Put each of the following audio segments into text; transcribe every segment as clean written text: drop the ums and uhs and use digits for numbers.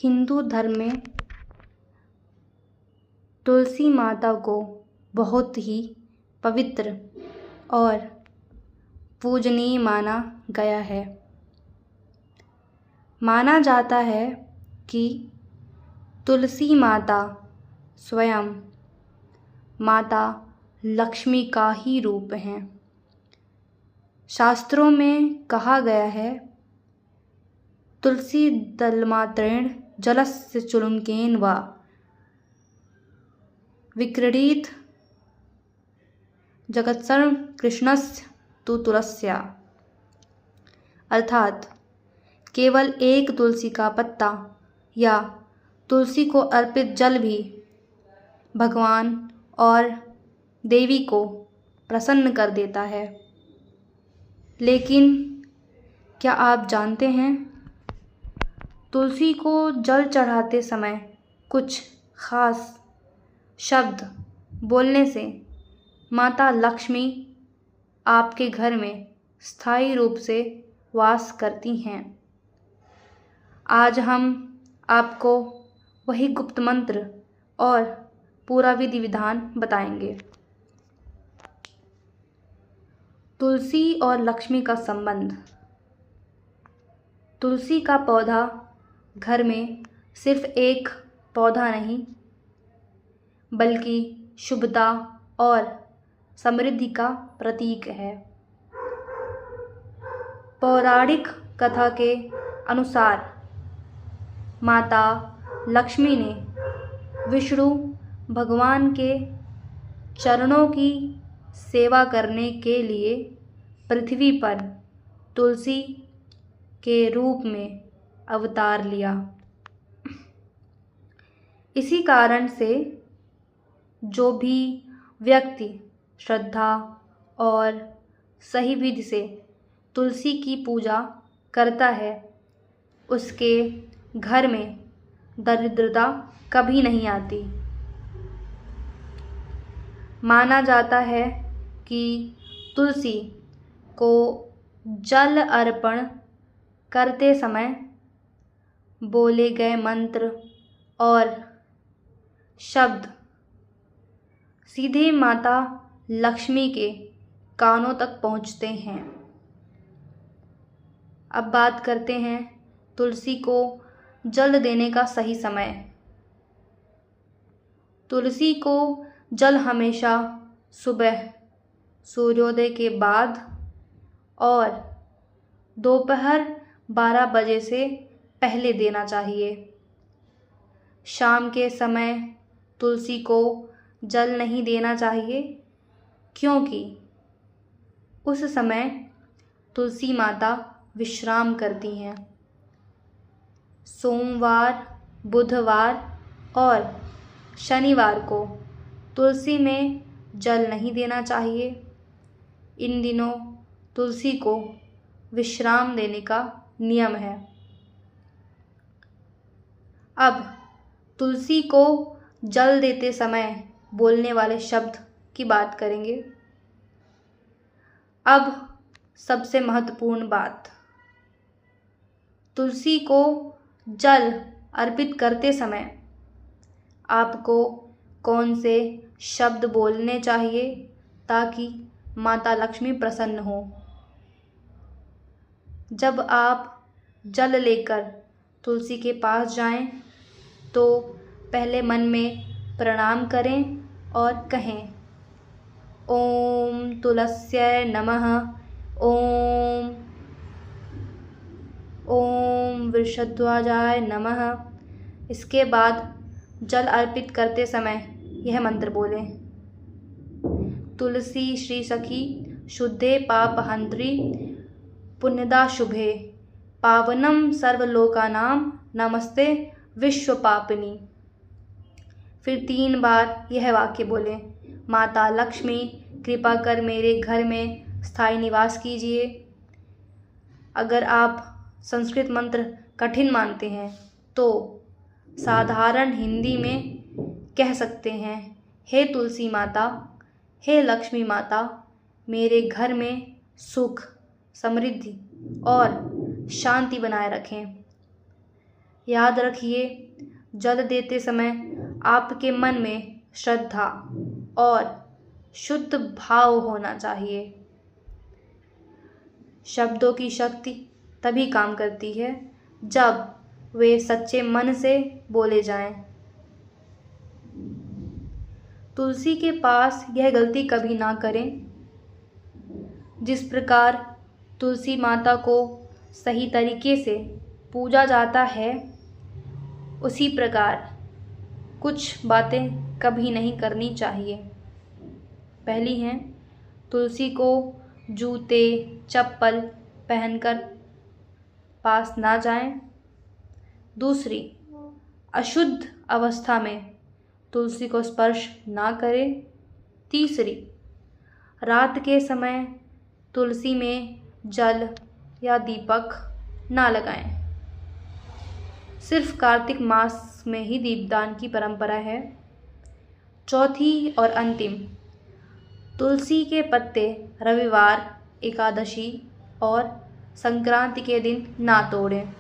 हिंदू धर्म में तुलसी माता को बहुत ही पवित्र और पूजनीय माना गया है। माना जाता है कि तुलसी माता स्वयं माता लक्ष्मी का ही रूप हैं। शास्त्रों में कहा गया है, तुलसी दलमात्रेण जलस्य चुलुंकेन वा विक्रीडित जगत्सर्व कृष्णस्य तु तुलस्या। अर्थात केवल एक तुलसी का पत्ता या तुलसी को अर्पित जल भी भगवान और देवी को प्रसन्न कर देता है। लेकिन क्या आप जानते हैं, तुलसी को जल चढ़ाते समय कुछ खास शब्द बोलने से माता लक्ष्मी आपके घर में स्थायी रूप से वास करती हैं। आज हम आपको वही गुप्त मंत्र और पूरा विधि विधान बताएंगे। तुलसी और लक्ष्मी का संबंध। तुलसी का पौधा घर में सिर्फ एक पौधा नहीं, बल्कि शुभता और समृद्धि का प्रतीक है। पौराणिक कथा के अनुसार माता लक्ष्मी ने विष्णु भगवान के चरणों की सेवा करने के लिए पृथ्वी पर तुलसी के रूप में अवतार लिया। इसी कारण से जो भी व्यक्ति श्रद्धा और सही विधि से तुलसी की पूजा करता है, उसके घर में दरिद्रता कभी नहीं आती। माना जाता है कि तुलसी को जल अर्पण करते समय बोले गए मंत्र और शब्द सीधे माता लक्ष्मी के कानों तक पहुंचते हैं। अब बात करते हैं तुलसी को जल देने का सही समय। तुलसी को जल हमेशा सुबह सूर्योदय के बाद और दोपहर 12 बजे से पहले देना चाहिए। शाम के समय तुलसी को जल नहीं देना चाहिए, क्योंकि उस समय तुलसी माता विश्राम करती हैं। सोमवार, बुधवार और शनिवार को तुलसी में जल नहीं देना चाहिए। इन दिनों तुलसी को विश्राम देने का नियम है। अब तुलसी को जल देते समय बोलने वाले शब्द की बात करेंगे। अब सबसे महत्वपूर्ण बात, तुलसी को जल अर्पित करते समय आपको कौन से शब्द बोलने चाहिए ताकि माता लक्ष्मी प्रसन्न हो। जब आप जल लेकर तुलसी के पास जाएं, तो पहले मन में प्रणाम करें और कहें, ओम तुलस्यै नमः, ओम वृषध्वजाय नमः। इसके बाद जल अर्पित करते समय यह मंत्र बोलें, तुलसी श्री सखी शुद्धे पापहंत्री पुण्यदा शुभे पावनम सर्वलोकानां नमस्ते विश्व पापिनी। फिर 3 बार यह वाक्य बोलें, माता लक्ष्मी कृपा कर मेरे घर में स्थायी निवास कीजिए। अगर आप संस्कृत मंत्र कठिन मानते हैं तो साधारण हिंदी में कह सकते हैं, हे तुलसी माता, हे लक्ष्मी माता, मेरे घर में सुख, समृद्धि और शांति बनाए रखें। याद रखिए, जल देते समय आपके मन में श्रद्धा और शुद्ध भाव होना चाहिए। शब्दों की शक्ति तभी काम करती है जब वे सच्चे मन से बोले जाएं। तुलसी के पास यह गलती कभी ना करें। जिस प्रकार तुलसी माता को सही तरीके से पूजा जाता है, उसी प्रकार कुछ बातें कभी नहीं करनी चाहिए। पहली है, तुलसी को जूते चप्पल पहनकर पास ना जाएं। दूसरी, अशुद्ध अवस्था में तुलसी को स्पर्श ना करें। तीसरी, रात के समय तुलसी में जल या दीपक ना लगाएं। सिर्फ कार्तिक मास में ही दीपदान की परंपरा है। चौथी और अंतिम, तुलसी के पत्ते रविवार, एकादशी और संक्रांति के दिन ना तोड़ें।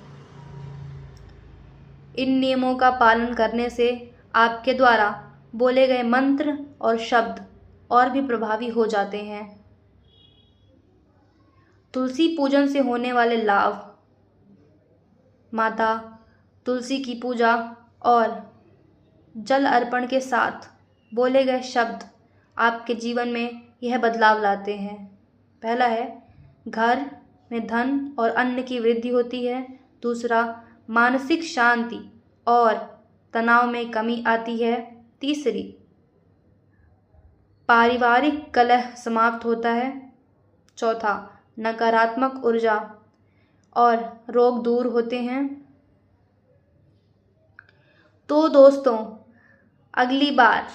इन नियमों का पालन करने से आपके द्वारा बोले गए मंत्र और शब्द और भी प्रभावी हो जाते हैं। तुलसी पूजन से होने वाले लाभ। माता तुलसी की पूजा और जल अर्पण के साथ बोले गए शब्द आपके जीवन में यह बदलाव लाते हैं। पहला है, घर में धन और अन्न की वृद्धि होती है। दूसरा, मानसिक शांति और तनाव में कमी आती है। तीसरी, पारिवारिक कलह समाप्त होता है। चौथा, नकारात्मक ऊर्जा और रोग दूर होते हैं। तो दोस्तों, अगली बार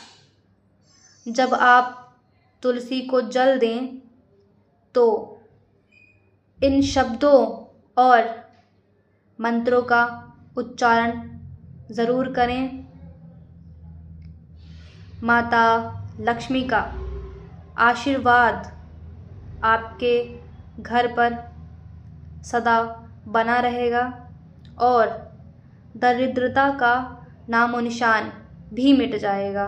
जब आप तुलसी को जल दें तो इन शब्दों और मंत्रों का उच्चारण ज़रूर करें। माता लक्ष्मी का आशीर्वाद आपके घर पर सदा बना रहेगा और दरिद्रता का नामो निशान भी मिट जाएगा।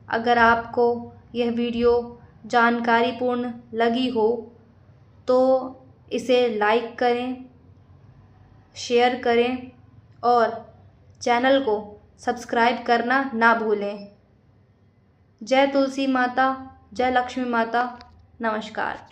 अगर आपको यह वीडियो जानकारीपूर्ण लगी हो तो इसे लाइक करें, शेयर करें और चैनल को सब्सक्राइब करना ना भूलें। जय तुलसी माता, जय लक्ष्मी माता। नमस्कार।